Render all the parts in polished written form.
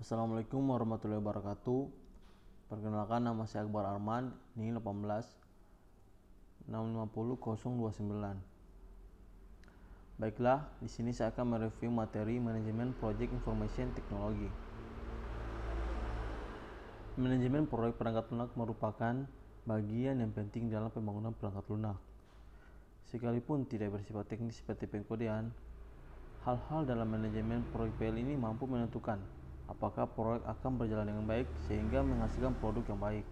Assalamualaikum warahmatullahi wabarakatuh. Perkenalkan, nama saya Akbar Arman, NIM 18 650 029. Baiklah, di sini saya akan mereview materi manajemen Project Information Technology. Manajemen proyek perangkat lunak merupakan bagian yang penting dalam pembangunan perangkat lunak. Sekalipun tidak bersifat teknis seperti pengkodean, hal-hal dalam manajemen proyek PL ini mampu menentukan apakah proyek akan berjalan dengan baik sehingga menghasilkan produk yang baik.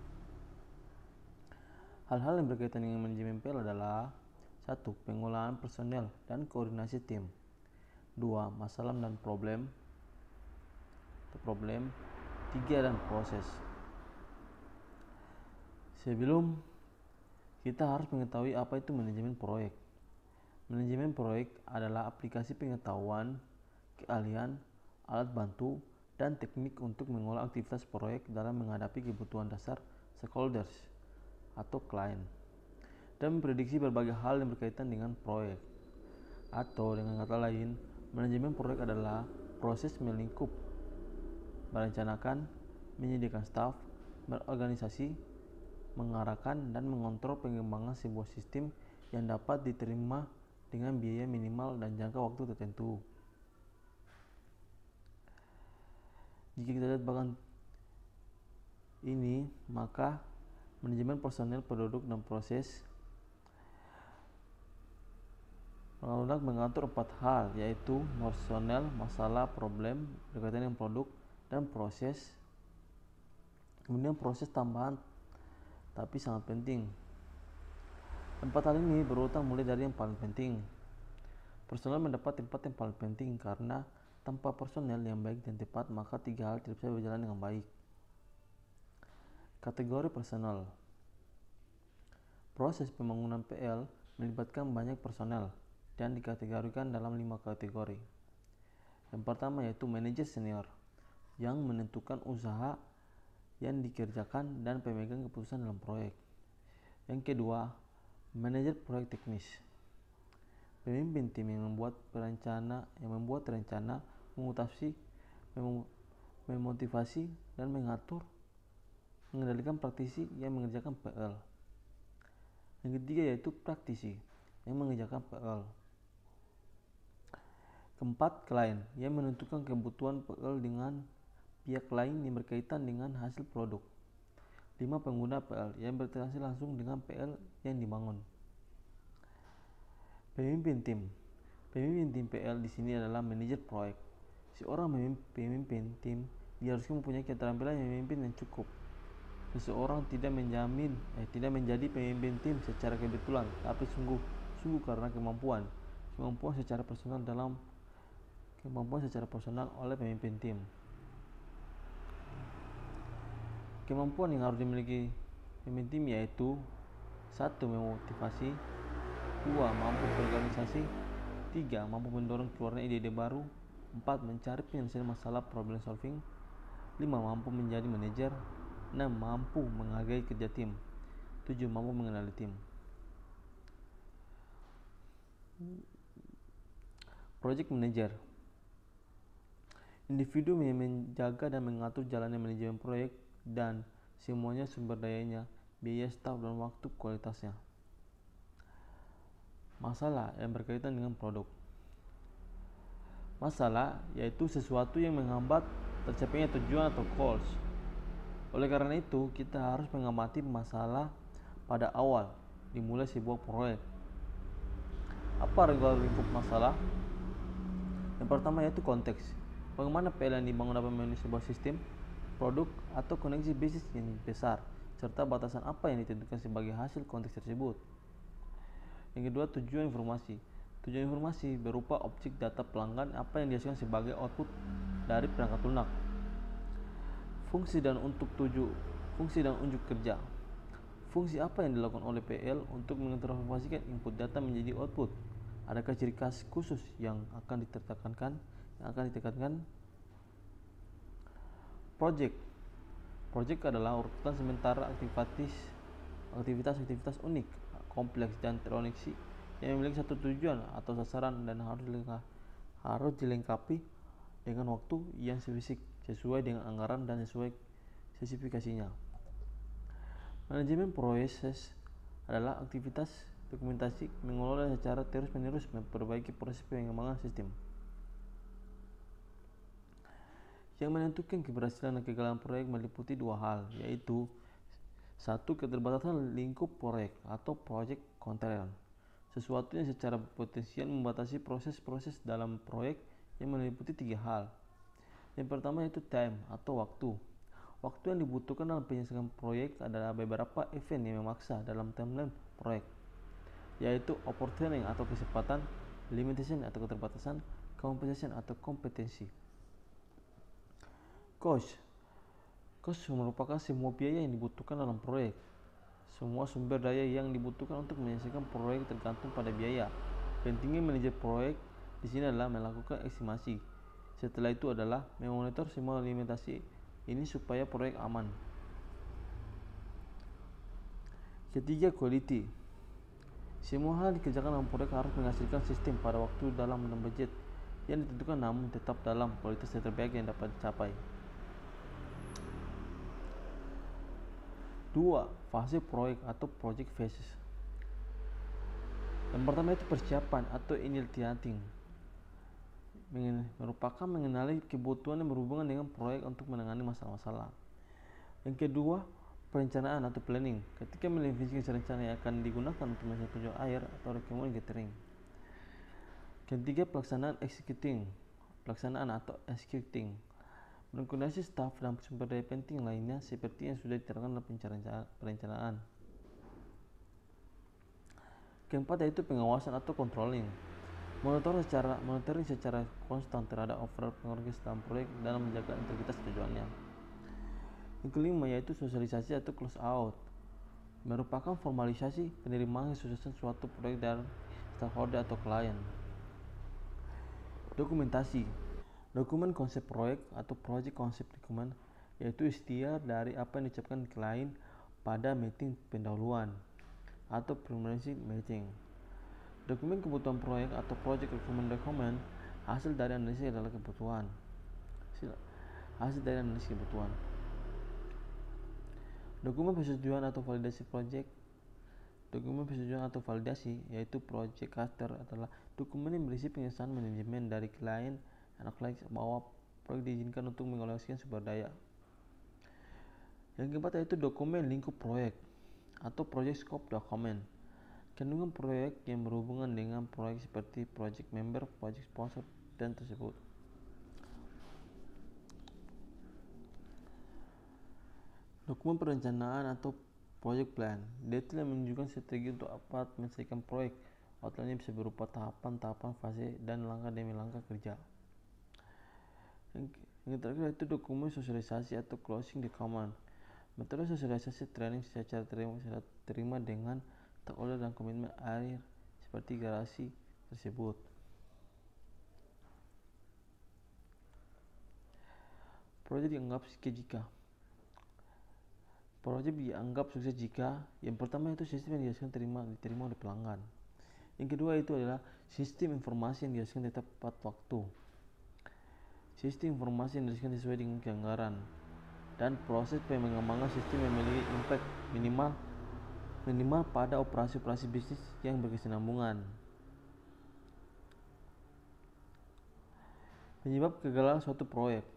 Hal-hal yang berkaitan dengan manajemen PL adalah 1. Pengolahan personel dan koordinasi tim. 2. Masalah dan problem. 3. Dan proses. Sebelum kita harus mengetahui apa itu manajemen proyek. Manajemen proyek adalah aplikasi pengetahuan, keahlian, alat bantu, dan teknik untuk mengolah aktivitas proyek dalam menghadapi kebutuhan dasar stakeholders atau klien dan memprediksi berbagai hal yang berkaitan dengan proyek. Atau dengan kata lain, manajemen proyek adalah proses melingkup, merencanakan, menyediakan staf, berorganisasi, mengarahkan, dan mengontrol pengembangan sebuah sistem yang dapat diterima dengan biaya minimal dan jangka waktu tertentu. Jika kita lihat bagian ini, maka manajemen personel, produk, dan proses perangkat lunak mengatur 4 hal, yaitu personel, masalah, problem, berkaitan dengan produk, dan proses. Kemudian proses tambahan tapi sangat penting. 4 hal ini berurutan mulai dari yang paling penting. Personel mendapat tempat yang paling penting karena tanpa personel yang baik dan tepat, maka 3 hal tidak bisa berjalan dengan baik. Kategori personel. Proses pembangunan PL melibatkan banyak personel dan dikategorikan dalam 5 kategori. Yang pertama yaitu manajer senior yang menentukan usaha yang dikerjakan dan pemegang keputusan dalam proyek. Yang kedua, manajer proyek teknis, pemimpin tim yang membuat rencana, memotivasi dan mengendalikan praktisi yang mengerjakan PL. Yang ketiga yaitu praktisi yang mengerjakan PL. Keempat, klien yang menentukan kebutuhan PL dengan pihak lain yang berkaitan dengan hasil produk. 5, pengguna PL yang berinteraksi langsung dengan PL yang dibangun. Pemimpin tim. Pemimpin tim PL di sini adalah manajer proyek. Seorang pemimpin tim diharuskan mempunyai keterampilan memimpin yang cukup. Seseorang tidak menjadi pemimpin tim secara kebetulan, tapi sungguh karena kemampuan secara personal oleh pemimpin tim. Kemampuan yang harus dimiliki pemimpin tim yaitu 1. Memotivasi, 2. Mampu berorganisasi, 3. Mampu mendorong keluarnya ide-ide baru, 4. Mencari penyelesaian masalah problem solving, 5. Mampu menjadi manajer, 6. Mampu menghargai kerja tim, 7. Mampu mengenali tim. Project Manager, individu yang menjaga dan mengatur jalannya manajemen proyek dan semuanya sumber dayanya, biaya staf dan waktu kualitasnya. Masalah yang berkaitan dengan produk. Masalah yaitu sesuatu yang menghambat tercapainya tujuan atau goals. Oleh karena itu, kita harus mengamati masalah pada awal dimulai sebuah proyek. Apa lingkup masalah? Yang pertama yaitu konteks. Bagaimana PL yang dibangun dapat memenuhi sebuah sistem, produk, atau koneksi bisnis yang besar, serta batasan apa yang ditentukan sebagai hasil konteks tersebut. Yang kedua, tujuan informasi. Tujuan informasi berupa objek data pelanggan apa yang dihasilkan sebagai output dari perangkat lunak. Fungsi dan unjuk kerja. Fungsi apa yang dilakukan oleh PL untuk mentransformasikan input data menjadi output? Adakah ciri khas khusus yang akan ditekankan? Project adalah urutan sementara aktivitas unik, kompleks, dan teroneksi yang memiliki satu tujuan atau sasaran dan harus dilengkapi dengan waktu yang spesifik sesuai dengan anggaran dan sesuai spesifikasinya. Manajemen proses adalah aktivitas dokumentasi mengelola secara terus-menerus memperbaiki proses pengembangan sistem. Yang menentukan keberhasilan dan kegagalan proyek meliputi dua hal, yaitu satu, keterbatasan lingkup proyek atau project constraint, sesuatu yang secara potensial membatasi proses-proses dalam proyek yang meliputi tiga hal. Yang pertama yaitu time atau waktu. Waktu yang dibutuhkan dalam penyelesaian proyek adalah beberapa event yang memaksa dalam timeline proyek, yaitu opportunity atau kesempatan, limitation atau keterbatasan, compensation atau kompetensi. Cost merupakan semua biaya yang dibutuhkan dalam proyek. Semua sumber daya yang dibutuhkan untuk menyelesaikan proyek tergantung pada biaya. Pentingnya manajer proyek di sini adalah melakukan estimasi. Setelah itu adalah memonitor semua limitasi ini supaya proyek aman. Ketiga, quality. Semua hal dikerjakan dalam proyek harus menghasilkan sistem pada waktu dalam budget yang ditentukan, namun tetap dalam kualitas terbaik yang dapat dicapai. 2. Fase proyek atau project phases. Yang pertama itu persiapan atau initiating, merupakan mengenali kebutuhan yang berhubungan dengan proyek untuk menangani masalah-masalah. Yang kedua, perencanaan atau planning, ketika mendefinisikan rencana yang akan digunakan untuk menyelesaikan penjualan air atau requirement catering. Ketiga, pelaksanaan atau executing, mengkoordinasi staf dan sumber daya penting lainnya seperti yang sudah diterangkan dalam perencanaan. Keempat yaitu pengawasan atau controlling, monitoring secara konstan terhadap overall progres dalam proyek dalam menjaga integritas tujuannya. Yang kelima yaitu sosialisasi atau close out, merupakan formalisasi penerimaan kesuksesan suatu proyek dari stakeholder atau klien. Dokumentasi, dokumen konsep proyek atau project concept document, yaitu ikhtiar dari apa yang diucapkan klien pada meeting pendahuluan atau preliminary meeting. Dokumen kebutuhan proyek atau project requirement document hasil dari analisis kebutuhan. Dokumen persetujuan atau validasi project. Dokumen persetujuan atau validasi yaitu project charter adalah dokumen yang berisi pengesahan manajemen dari klien dan klien bahwa proyek diizinkan untuk mengalokasikan sumber daya. Yang keempat yaitu dokumen lingkup proyek atau project scope document, kandungan proyek yang berhubungan dengan proyek seperti project member, project sponsor, dan tersebut. Dokumen perencanaan atau project plan, detail yang menunjukkan strategi untuk dapat menyelesaikan proyek. Outline bisa berupa tahapan-tahapan, fase, dan langkah demi langkah kerja. Yang terakhir yaitu dokumen sosialisasi atau closing document, metode sosialisasi training secara terima dengan stakeholder dan komitmen akhir seperti garasi tersebut. Proyek dianggap sukses jika yang pertama itu sistem yang diterima oleh pelanggan. Yang kedua itu adalah sistem informasi yang dihasilkan tepat waktu. Sistem informasi yang dihasilkan sesuai dengan keanggaran, dan proses pengembangan sistem yang memiliki impact minimal pada operasi-operasi bisnis yang berkesinambungan. Penyebab kegagalan suatu proyek.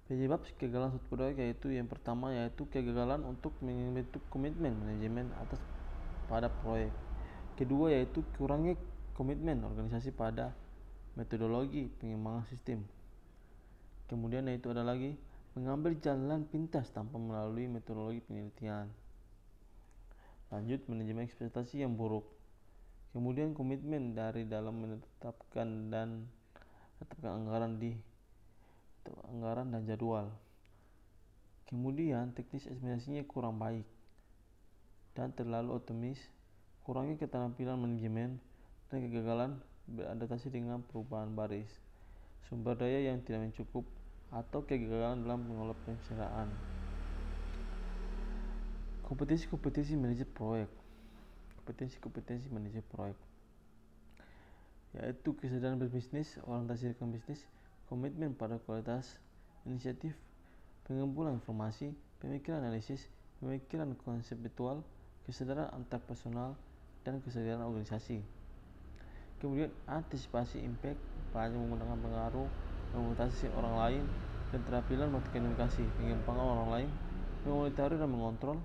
Penyebab kegagalan suatu proyek yaitu yang pertama yaitu kegagalan untuk membentuk komitmen manajemen atas pada proyek. Kedua yaitu kurangnya komitmen organisasi pada metodologi pengembangan sistem. Kemudian yaitu ada lagi mengambil jalan pintas tanpa melalui metodologi penelitian. Lanjut, manajemen ekspektasi yang buruk. Kemudian komitmen dari dalam menetapkan anggaran dan jadwal. Kemudian teknis estimasinya kurang baik dan terlalu optimis, kurangnya keterampilan manajemen, dan kegagalan beradaptasi dengan perubahan baris, sumber daya yang tidak mencukup, atau kegagalan dalam mengelola perencanaan. Kompetensi manajer proyek. Kompetensi manajer proyek yaitu kesadaran berbisnis, orientasi rekan bisnis, komitmen pada kualitas, inisiatif, pengumpulan informasi, pemikiran analisis, pemikiran konseptual, kesadaran antarpersonal, dan kesadaran organisasi. Kemudian antisipasi impact, banyak menggunakan pengaruh, memutasi orang lain, keterampilan berkomunikasi, pengembangan orang lain, memonitor dan mengontrol,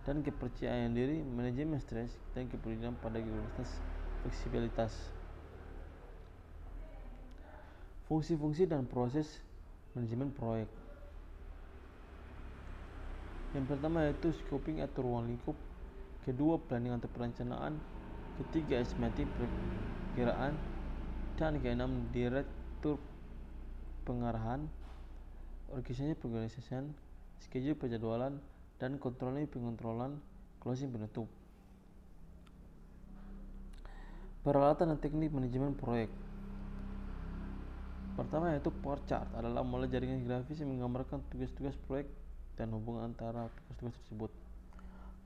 dan kepercayaan diri, manajemen stres, dan kepedulian pada kualitas fleksibilitas. Fungsi-fungsi dan proses manajemen proyek. Yang pertama yaitu scoping atau ruang lingkup, kedua planning atau perencanaan, ketiga estimatif perkiraan, dan keenam direktur pengarahan, organisasi pengorganisasian, schedule penjadwalan, dan pengontrolan, closing penutup. Peralatan dan teknik manajemen proyek. Pertama yaitu bar chart, adalah mulai jaringan grafis yang menggambarkan tugas-tugas proyek dan hubungan antara tugas-tugas tersebut.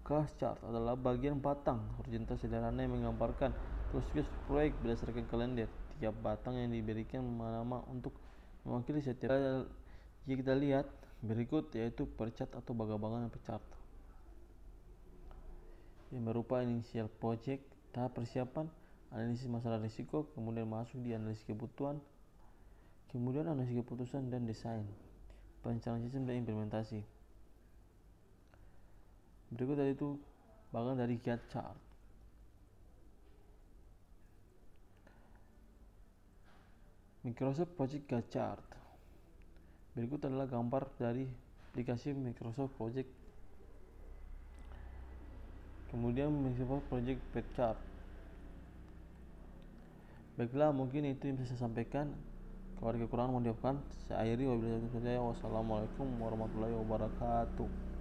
Class chart adalah bagian batang horizontal sederhana yang menggambarkan tugas-tugas proyek berdasarkan kalender. Tiap batang yang diberikan nama untuk mewakili setiap. Jika kita lihat berikut yaitu per chart atau bagan-bagan per chart yang berupa inisial project, tahap persiapan, analisis masalah risiko, kemudian masuk di analisis kebutuhan, kemudian analisis keputusan dan desain, perencanaan sistem dan implementasi. Berikut tadi itu bagian dari Gantt chart. Microsoft Project Gantt chart. Berikut adalah gambar dari aplikasi Microsoft Project. Kemudian Microsoft Project Gantt chart. Baiklah, mungkin itu yang bisa saya sampaikan. Kalau ada kekurangan mohon dimaafkan. Saya akhiri. Wassalamualaikum warahmatullahi wabarakatuh.